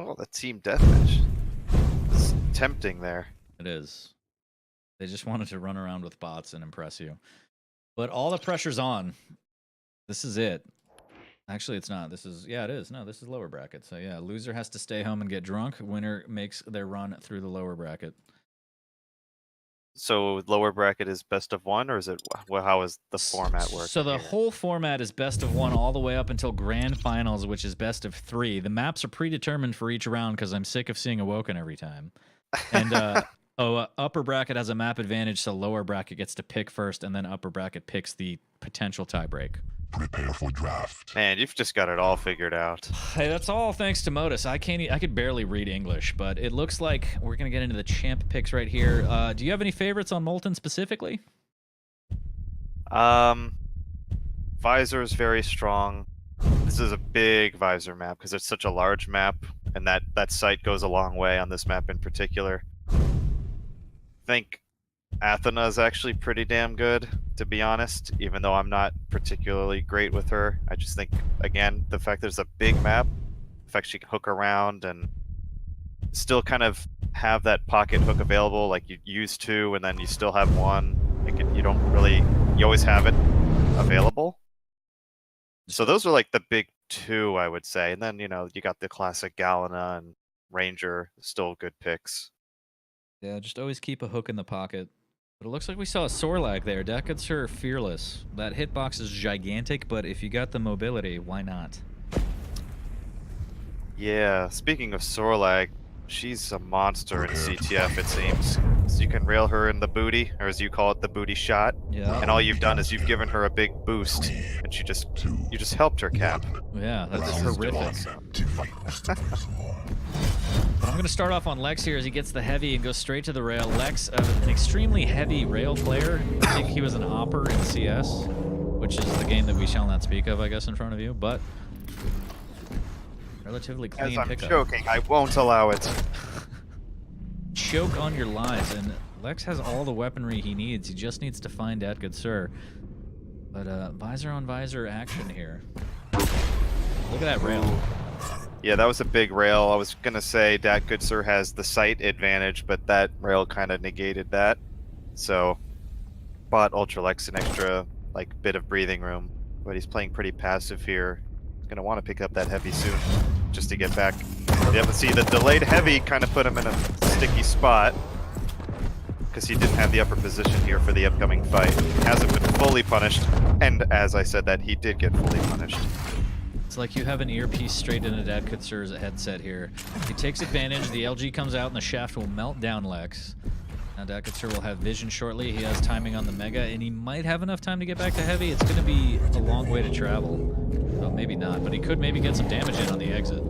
Oh, the team deathmatch. It's tempting there. It is. They just wanted to run around with bots and impress you. But all the pressure's on. This is it. Actually, it's not. This is, yeah, it is. No, this is lower bracket. So, yeah, loser has to stay home and get drunk. Winner makes their run through the lower bracket. So lower bracket is best of one, or is it how is the format work? So the whole format is best of one all the way up until grand finals, which is best of three. The maps are predetermined for each round because I'm sick of seeing Awoken every time. And upper bracket has a map advantage, so lower bracket gets to pick first, and then upper bracket picks the potential tiebreak. Prepare for draft. Man, you've just got it all figured out. Hey, that's all thanks to Modus. I could barely read English, but it looks like we're gonna get into the champ picks right here. Do you have any favorites on Molten specifically? Visor is very strong. This is a big Visor map because it's such a large map, and that site goes a long way on this map in particular. I think Athena is actually pretty damn good, to be honest, even though I'm not particularly great with her. I just think, again, the fact there's a big map, the fact she can hook around and still kind of have that pocket hook available, like you use two and then you still have one. You always have it available. So those are like the big two, I would say. And then, you got the classic Galena and Ranger, still good picks. Yeah, just always keep a hook in the pocket. But it looks like we saw a Sorlag there. DatGoodSir Fearless. That hitbox is gigantic, but if you got the mobility, why not? Yeah, speaking of Sorlag, she's a monster in CTF, it seems. So you can rail her in the booty, or as you call it, the booty shot. Yeah. And all you've done is you've given her a big boost, and you just helped her cap. Yeah, that's horrific. But I'm going to start off on Lex here as he gets the heavy and goes straight to the rail. Lex, an extremely heavy rail player. I think he was an opper in CS, which is the game that we shall not speak of, I guess, in front of you. But relatively clean As I'm pickup. joking, I won't allow it. Choke on your lies, and Lex has all the weaponry he needs. He just needs to find DatGoodSir. But visor on visor action here. Look at that rail. Yeah, that was a big rail. I was gonna say DatGoodSir has the sight advantage, but that rail kind of negated that. So, bought ultralex an extra bit of breathing room, but he's playing pretty passive here. He's gonna want to pick up that heavy soon, just to get back. You have to see the delayed heavy kind of put him in a sticky spot because he didn't have the upper position here for the upcoming fight. He hasn't been fully punished, and as I said, that he did get fully punished. It's like you have an earpiece straight into DatGoodSir's headset here. He takes advantage, the LG comes out and the shaft will melt down Lex. Now DatGoodSir will have vision shortly, he has timing on the Mega, and he might have enough time to get back to heavy. It's going to be a long way to travel. Well, maybe not, but he could maybe get some damage in on the exit.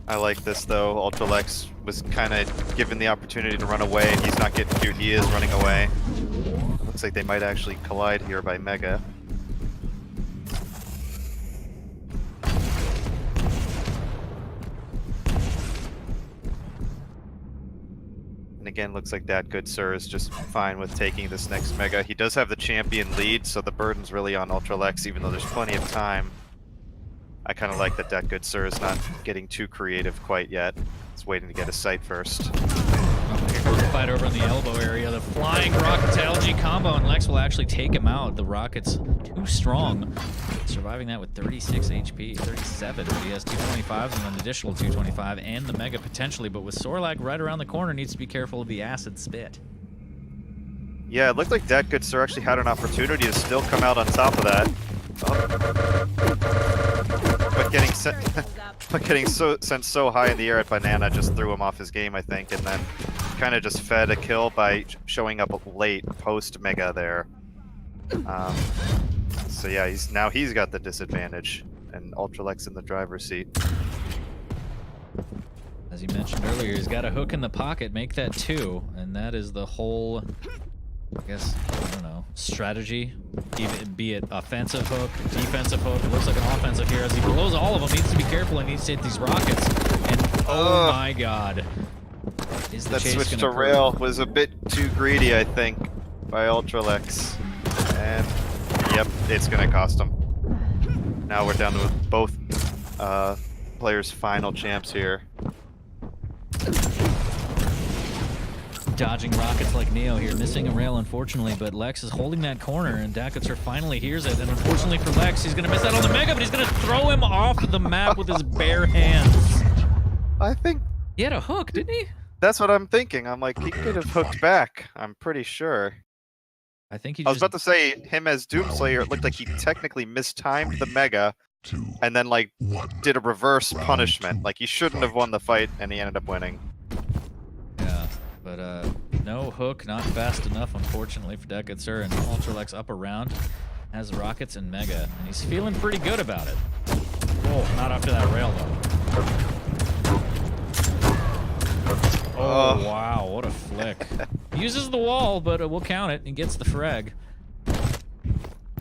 I like this though. Ultralex was kind of given the opportunity to run away, and he's not getting cute. He is running away. Looks like they might actually collide here by Mega. And again, looks like DatGoodSir is just fine with taking this next Mega. He does have the champion lead, so the burden's really on Ultralex, even though there's plenty of time. I kind of like that DatGoodSir is not getting too creative quite yet. He's waiting to get a sight first. Here goes the fight over in the elbow area. The flying rocket to LG combo, and Lex will actually take him out. The rocket's too strong. Surviving that with 36 HP, 37. He has 225s and an additional 225, and the Mega potentially, but with Sorlag right around the corner, needs to be careful of the acid spit. Yeah, it looked like DatGoodSir actually had an opportunity to still come out on top of that. But getting sent so high in the air at Banana just threw him off his game, I think, and then kind of just fed a kill by showing up late post Mega there. So yeah, he's got the disadvantage, and Ultralex in the driver's seat. As you mentioned earlier, he's got a hook in the pocket, make that 2, and that is the whole, I guess, I don't know, strategy. Even be it offensive hook, defensive hook. It looks like an offensive here as he blows all of them. Needs to be careful and needs to hit these rockets. And oh my god. Is the that chase switch gonna to prove? rail was a bit too greedy, I think, by Ultralex. And yep, it's gonna cost him. Now we're down to both player's final champs here. Dodging rockets like Neo here, missing a rail unfortunately, but Lex is holding that corner and DatGoodSir finally hears it, and unfortunately for Lex, he's gonna miss out on the Mega, but he's gonna throw him off the map with his bare hands. I think He had a hook, didn't he? that's what I'm thinking. I'm like, he could have hooked back. I'm pretty sure. I think he I was just... about to say, him as Doomslayer, it looked like he technically mistimed the Mega, 2, and then, like, 1. did a reverse Round punishment. 2. Like, he shouldn't have won the fight, and he ended up winning. Yeah, but no hook, not fast enough, unfortunately, for DatGoodSir, and ultralex up around, has rockets and Mega, and he's feeling pretty good about it. Oh, not after that rail, though. Oh, wow, what a flick. Uses the wall, but we'll count it, and gets the frag.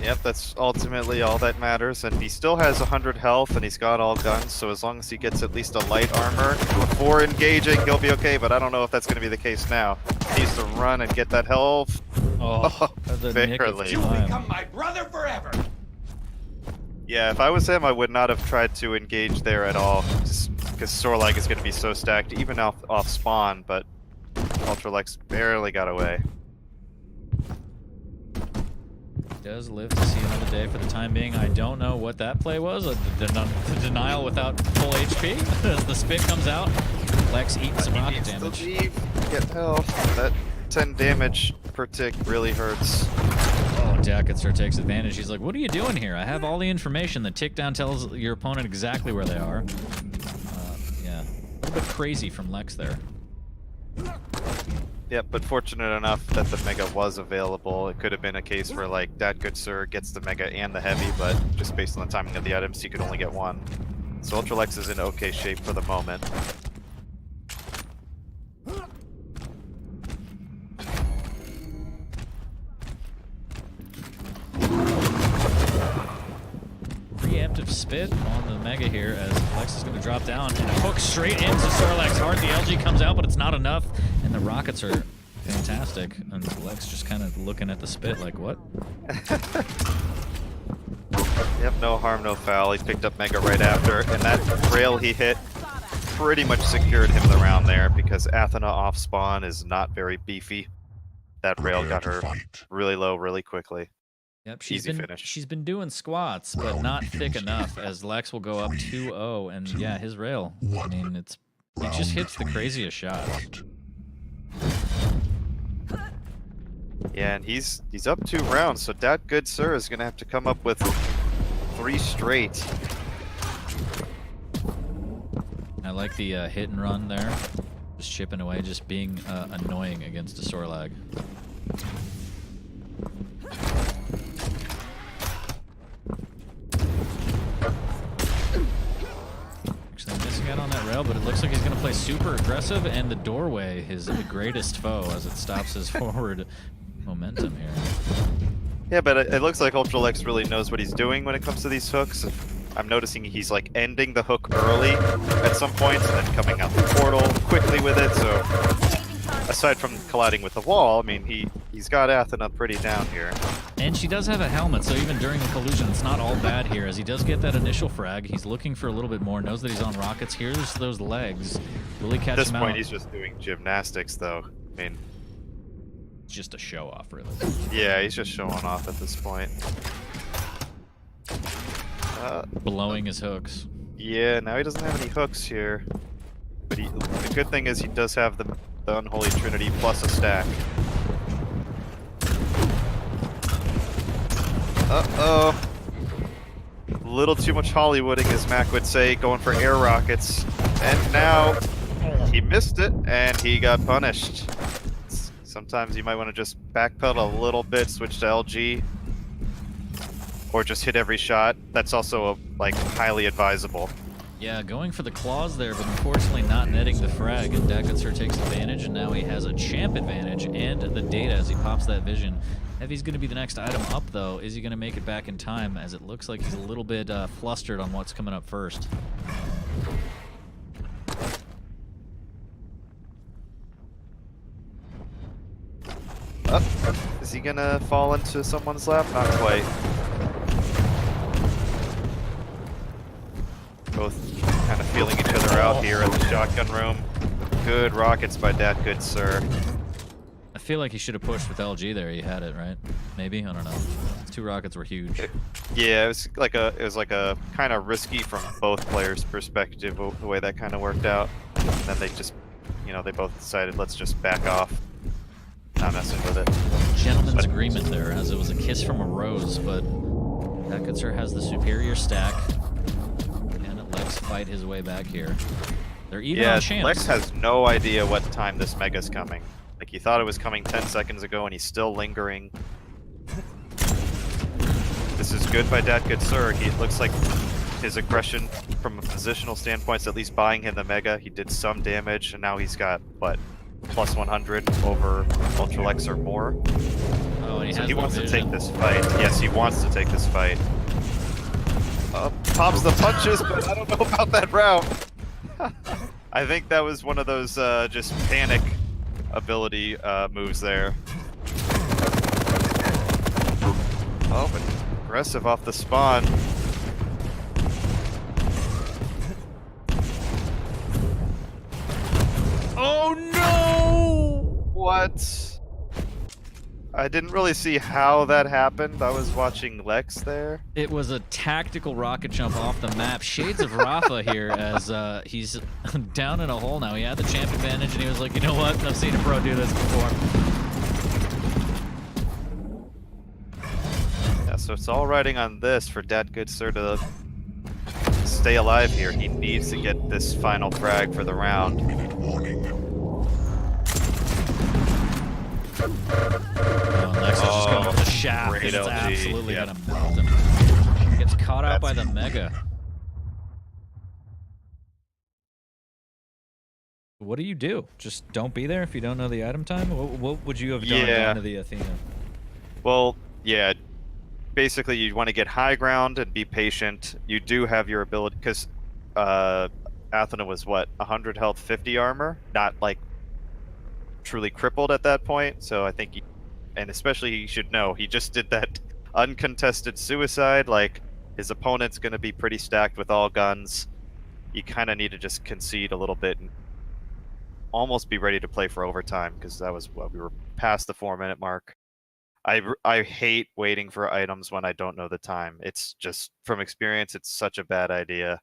Yep, that's ultimately all that matters, and he still has 100 health, and he's got all guns, so as long as he gets at least a light armor before engaging, he'll be okay, but I don't know if that's going to be the case now. He needs to run and get that health. Oh, the nick of barely. You time. become my brother forever. Yeah, if I was him, I would not have tried to engage there at all, just because Sorlag is going to be so stacked, even off spawn, but Ultralex barely got away. Does live to see another day for the time being. I don't know what that play was. The denial without full HP as the spit comes out. Lex eating some rocket He needs damage. to leave, get health. That 10 damage per tick really hurts. Oh, DatGoodSir takes advantage. He's like, what are you doing here? I have all the information. The tick down tells your opponent exactly where they are. Yeah, a little bit crazy from Lex there. Yep, but fortunate enough that the Mega was available. It could have been a case where, like, DatGoodSir gets the Mega and the Heavy, but just based on the timing of the items, he could only get one. So Ultralex is in okay shape for the moment. Preemptive spit on the Mega here as Lex is going to drop down and a hook straight into Sorlax's heart. The LG comes out, but it's not enough, and the rockets are fantastic. And Lex just kind of looking at the spit like, what? Yep, no harm, no foul. He picked up Mega right after, and that rail he hit pretty much secured him the round there because Athena off spawn is not very beefy. That rail got her really low really quickly. Yep, Easy finish. she's been doing squats, but not thick enough as Lex will go up 2-0, and yeah, his rail. I mean, he just hits the craziest shots. Yeah, and he's up 2 rounds, so DatGoodSir is gonna have to come up with 3 straight. I like the hit and run there, just chipping away, just being annoying against a Sorlag. Actually missing out on that rail, but it looks like he's going to play super aggressive, and the doorway is the greatest foe as it stops his forward momentum here. Yeah, but it looks like Ultralex really knows what he's doing when it comes to these hooks. I'm noticing he's like ending the hook early at some points and then coming out the portal quickly with it, so aside from colliding with the wall, I mean, he's got Athena pretty down here. And she does have a helmet, so even during the collusion, it's not all bad here, as he does get that initial frag. He's looking for a little bit more, knows that he's on rockets. Here's those legs. Will he catch At this him point, out? he's just doing gymnastics, though. I mean, It's just a show-off, really. yeah, he's just showing off at this point. Blowing his hooks. Yeah, now he doesn't have any hooks here. But the good thing is he does have the Unholy Trinity plus a stack. Uh-oh. A little too much Hollywooding, as Mac would say, going for air rockets. And now he missed it, and he got punished. Sometimes you might want to just backpedal a little bit, switch to LG, or just hit every shot. That's also like highly advisable. Yeah, going for the claws there, but unfortunately not netting the frag, and DatGoodSir takes advantage, and now he has a champ advantage and the data as he pops that vision. Heavy's going to be the next item up, though. Is he going to make it back in time, as it looks like he's a little bit flustered on what's coming up first. Is he gonna fall into someone's lap? Not quite. Both up here at the shotgun room. Good rockets by DatGoodSir. I feel like he should have pushed with LG there. He had it, right? Maybe, I don't know. Those 2 rockets were huge. Yeah, it was like a kind of risky from both players' perspective the way that kind of worked out. And then they just, you know, they both decided let's just back off, not messing with it. Gentleman's agreement there, as it was a kiss from a rose, but DatGoodSir has the superior stack. And Lex fight his way back here. They're even on chance. Lex has no idea what time this mega's coming. Like, he thought it was coming 10 seconds ago, and he's still lingering. This is good by DatGoodSir. He looks like his aggression from a positional standpoint is at least buying him the mega. He did some damage, and now he's got, what, plus 100 over ultralex or more. Oh, and so he wants to take this fight. Yes, he wants to take this fight. Pops the punches, but I don't know about that route. I think that was one of those just panic ability moves there. Oh, but aggressive off the spawn. Oh no! What? I didn't really see how that happened. I was watching Lex there. It was a tactical rocket jump off the map. Shades of Rafa here as he's down in a hole now. He had the champ advantage and he was like, you know what? I've seen a pro do this before. Yeah, so it's all riding on this for DatGoodSir to stay alive here. He needs to get this final frag for the round. Lex is just going for the shaft because it's absolutely going to melt him. Gets caught out by the mega. What do you do? Just don't be there if you don't know the item time? What would you have done down to the Athena? Well, yeah. Basically, you want to get high ground and be patient. You do have your ability, because Athena was, what, 100 health, 50 armor? Not, like, truly crippled at that point, so I think and especially you should know, he just did that uncontested suicide. Like, his opponent's going to be pretty stacked with all guns. You kind of need to just concede a little bit and almost be ready to play for overtime, because that was what we were past the 4-minute mark. I hate waiting for items when I don't know the time. It's just, from experience, it's such a bad idea.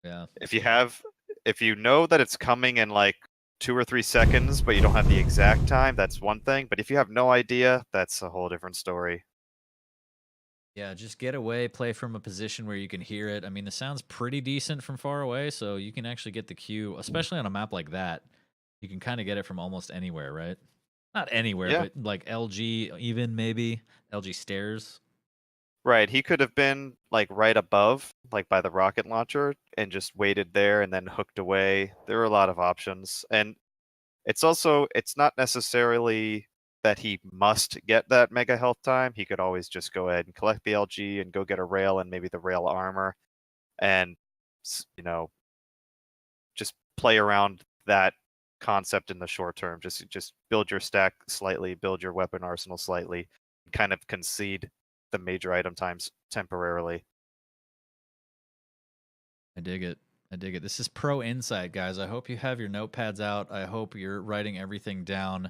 Yeah. If you know that it's coming in like 2 or 3 seconds, but you don't have the exact time, that's one thing. But if you have no idea, that's a whole different story. Yeah, just get away, play from a position where you can hear it. I mean, the sound's pretty decent from far away, so you can actually get the cue, especially on a map like that. You can kind of get it from almost anywhere, right? Not anywhere, but like LG, even maybe LG stairs. Right, he could have been like right above, like by the rocket launcher, and just waited there and then hooked away. There are a lot of options, and it's not necessarily that he must get that mega health time. He could always just go ahead and collect the LG and go get a rail and maybe the rail armor, and you know, just play around that concept in the short term. Just build your stack slightly, build your weapon arsenal slightly, and kind of concede the major item times temporarily. I dig it. I dig it. This is Pro Insight, guys. I hope you have your notepads out. I hope you're writing everything down.